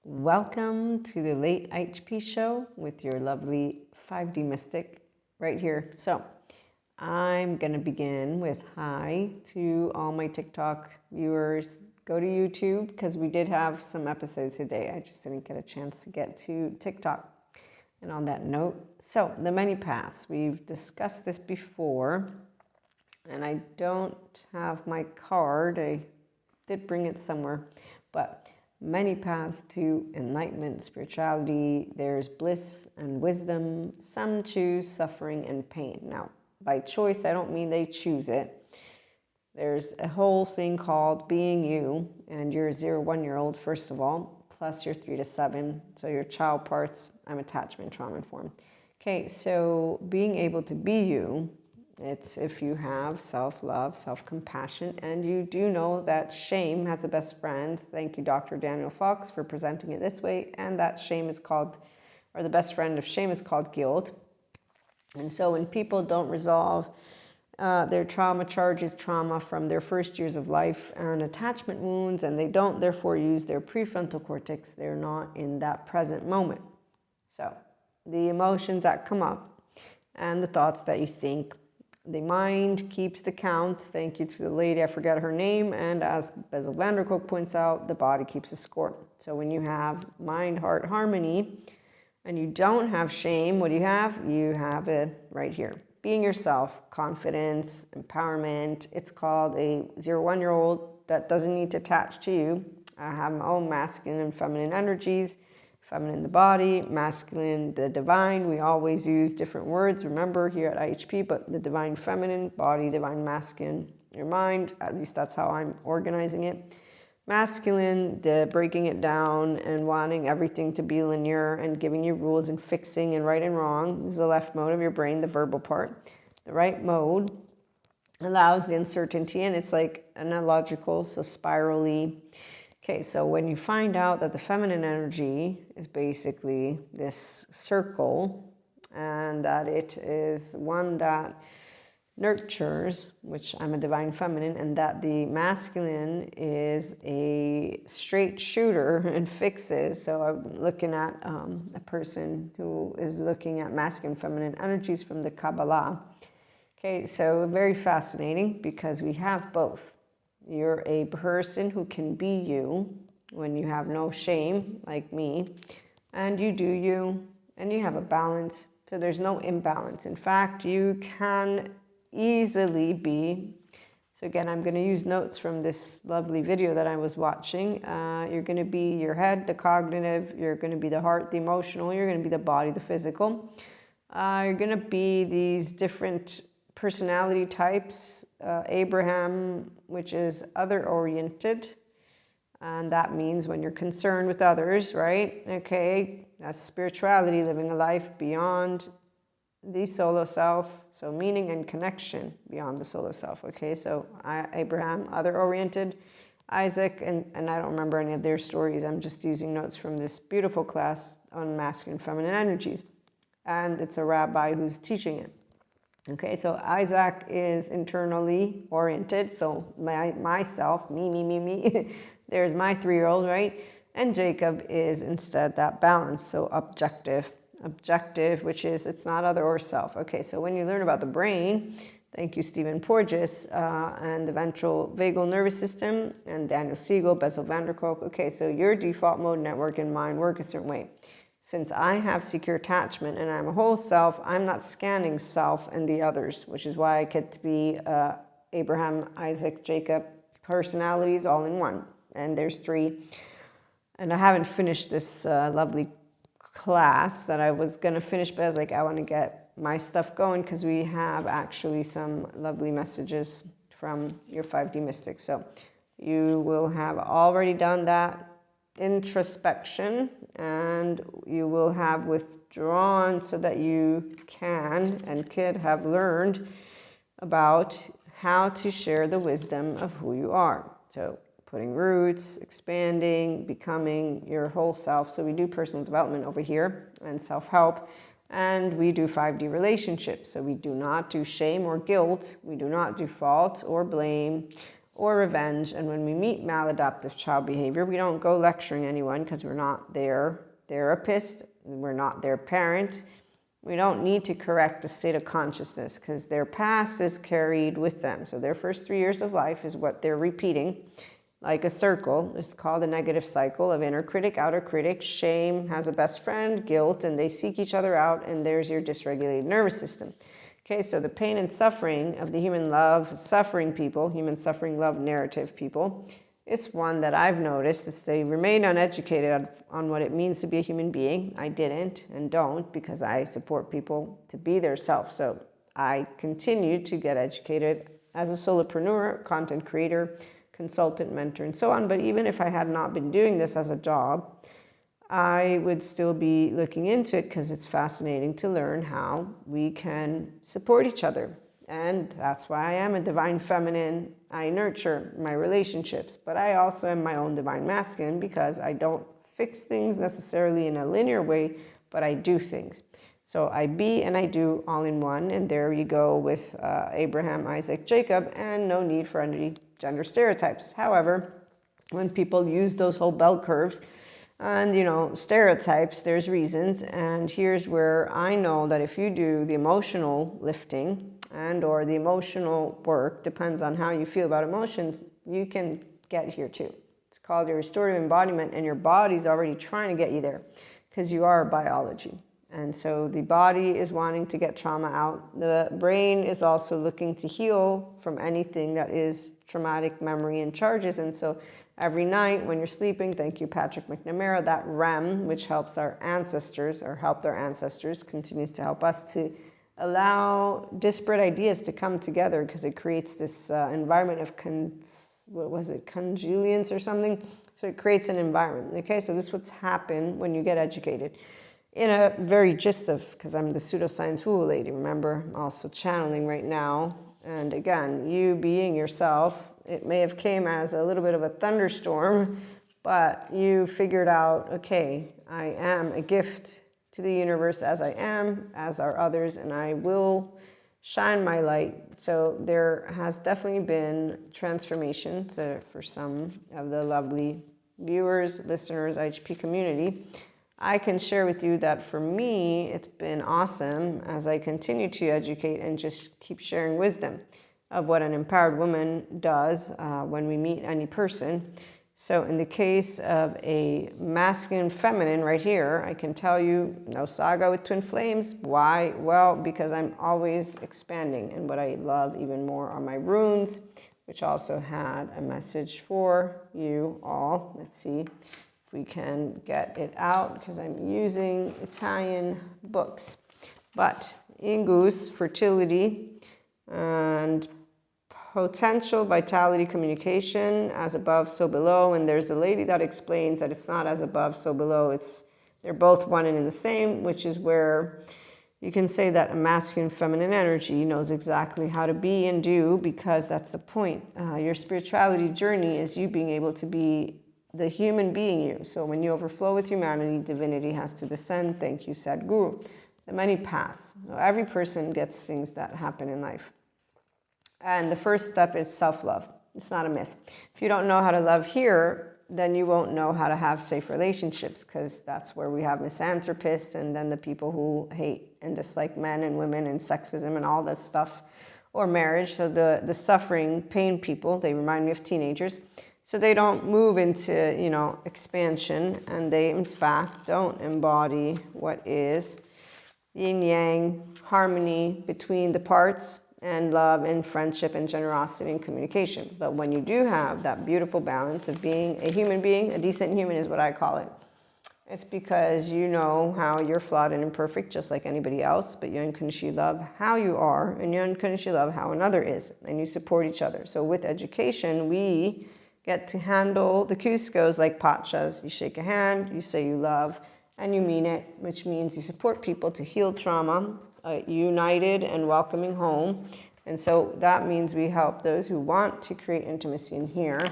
Welcome to the late IHP show with your lovely 5D mystic right here. So I'm going to begin with hi to all my TikTok viewers. Go to YouTube because we did have some episodes today. I just didn't get a chance to get to TikTok. And on that note, so the many paths, we've discussed this before, and I don't have my card. I did bring it somewhere, but many paths to enlightenment, spirituality. There's bliss and wisdom. Some choose suffering and pain. Now, by choice, I don't mean they choose it. There's a whole thing called being you, and you're a 0-1-year-old, first of all, plus your 3 to 7. So your child parts, I'm attachment, trauma informed. Okay, so being able to be you, it's if you have self-love, self-compassion, and you do know that shame has a best friend. Thank you, Dr. Daniel Fox, for presenting it this way. And that shame is called, or the best friend of shame is called guilt. And so when people don't resolve their trauma charges, trauma from their first years of life and attachment wounds, and they don't therefore use their prefrontal cortex, they're not in that present moment. So the emotions that come up and the thoughts that you think, the mind keeps the count. Thank you to the lady, I forget her name. And as Bessel van der Kolk points out, the body keeps a score. So when you have mind-heart harmony and you don't have shame, what do you have? You have it right here. Being yourself, confidence, empowerment. It's called a 0-1-year-old that doesn't need to attach to you. I have my own masculine and feminine energies. Feminine, the body, masculine, the divine. We always use different words, remember, here at IHP, but the divine feminine, body, divine masculine, your mind, at least that's how I'm organizing it. Masculine, the breaking it down and wanting everything to be linear and giving you rules and fixing and right and wrong. This is the left mode of your brain, the verbal part. The right mode allows the uncertainty, and it's like analogical, so spirally. Okay, so when you find out that the feminine energy is basically this circle and that it is one that nurtures, which I'm a divine feminine, and that the masculine is a straight shooter and fixes. So I'm looking at a person who is looking at masculine feminine energies from the Kabbalah. Okay, so very fascinating because we have both. You're a person who can be you when you have no shame, like me, and you do you, and you have a balance, so there's no imbalance. In fact, you can easily be, so again, I'm going to use notes from this lovely video that I was watching. You're going to be your head, the cognitive, you're going to be the heart, the emotional, you're going to be the body, the physical. You're going to be these different personality types, Abraham, which is other-oriented, and that means when you're concerned with others, right? Okay, that's spirituality, living a life beyond the solo self, so meaning and connection beyond the solo self, okay? So Abraham, other-oriented, Isaac, and I don't remember any of their stories. I'm just using notes from this beautiful class on masculine and feminine energies, and it's a rabbi who's teaching it. Okay, so Isaac is internally oriented, so myself, me. There's my 3-year-old, right? And Jacob is instead that balance, so objective, which is it's not other or self. Okay, so when you learn about the brain, thank you, Stephen Porges, and the ventral vagal nervous system, and Daniel Siegel, Bessel van der Kolk. Okay, so your default mode, network, and mind work a certain way. Since I have secure attachment and I'm a whole self, I'm not scanning self and the others, which is why I get to be Abraham, Isaac, Jacob personalities all in one. And there's 3. And I haven't finished this lovely class that I was going to finish, but I was like, I want to get my stuff going because we have actually some lovely messages from your 5D mystic. So you will have already done that introspection, and you will have withdrawn so that you can and could have learned about how to share the wisdom of who you are. So putting roots, expanding, becoming your whole self. So we do personal development over here and self-help, and we do 5D relationships. So we do not do shame or guilt. We do not do fault or blame or revenge. And when we meet maladaptive child behavior, we don't go lecturing anyone because we're not their therapist, we're not their parent. We don't need to correct a state of consciousness because their past is carried with them. So their first 3 years of life is what they're repeating like a circle. It's called a negative cycle of inner critic, outer critic. Shame has a best friend, guilt, and they seek each other out, and there's your dysregulated nervous system. Okay, so the pain and suffering of the human love, suffering people, human suffering love narrative people, it's one that I've noticed is they remain uneducated on what it means to be a human being. I didn't and don't because I support people to be their self. So I continue to get educated as a solopreneur, content creator, consultant, mentor, and so on. But even if I had not been doing this as a job, I would still be looking into it because it's fascinating to learn how we can support each other. And that's why I am a divine feminine. I nurture my relationships, but I also am my own divine masculine because I don't fix things necessarily in a linear way, but I do things. So I be and I do all in one, and there you go with Abraham, Isaac, Jacob, and no need for any gender stereotypes. However, when people use those whole bell curves and, stereotypes, there's reasons, and here's where I know that if you do the emotional lifting and or the emotional work, depends on how you feel about emotions, you can get here too. It's called your restorative embodiment, and your body's already trying to get you there because you are biology. And so the body is wanting to get trauma out. The brain is also looking to heal from anything that is traumatic memory and charges. And so every night when you're sleeping, thank you, Patrick McNamara, that REM, which helps our ancestors or helped our ancestors, continues to help us to allow disparate ideas to come together because it creates this environment of, congruence or something? So it creates an environment. Okay, so this is what's happened when you get educated. In a very gist of, because I'm the pseudoscience woo lady, remember, I'm also channeling right now. And again, you being yourself, it may have came as a little bit of a thunderstorm, but you figured out, okay, I am a gift to the universe as I am, as are others, and I will shine my light. So there has definitely been transformation for some of the lovely viewers, listeners, IHP community. I can share with you that for me, it's been awesome as I continue to educate and just keep sharing wisdom of what an empowered woman does when we meet any person. So in the case of a masculine feminine right here, I can tell you no saga with twin flames. Why? Well, because I'm always expanding. And what I love even more are my runes, which also had a message for you all. Let's see. We can get it out because I'm using Italian books. But Ingus, fertility, and potential, vitality, communication, as above, so below. And there's a lady that explains that it's not as above, so below. They're both one and in the same, which is where you can say that a masculine, feminine energy knows exactly how to be and do, because that's the point. Your spirituality journey is you being able to be the human being you. So when you overflow with humanity, divinity has to descend. Thank you, Sadhguru. The many paths. Every person gets things that happen in life. And the first step is self-love. It's not a myth. If you don't know how to love here, then you won't know how to have safe relationships, because that's where we have misanthropists and then the people who hate and dislike men and women and sexism and all this stuff, or marriage. So the suffering, pain people, they remind me of teenagers. So they don't move into, expansion, and they, in fact, don't embody what is yin-yang harmony between the parts and love and friendship and generosity and communication. But when you do have that beautiful balance of being a human being, a decent human is what I call it. It's because you know how you're flawed and imperfect just like anybody else, but you unconditionally love how you are, and you unconditionally love how another is, and you support each other. So with education, we get to handle the Cuscos like Pachas. You shake a hand, you say you love, and you mean it, which means you support people to heal trauma, united and welcoming home. And so that means we help those who want to create intimacy in here.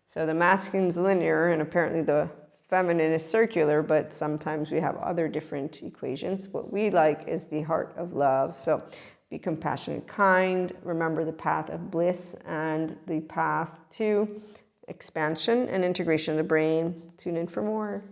So the masculine's linear, and apparently the feminine is circular, but sometimes we have other different equations. What we like is the heart of love. So Be compassionate, kind. Remember the path of bliss and the path to expansion and integration of the brain. Tune in for more.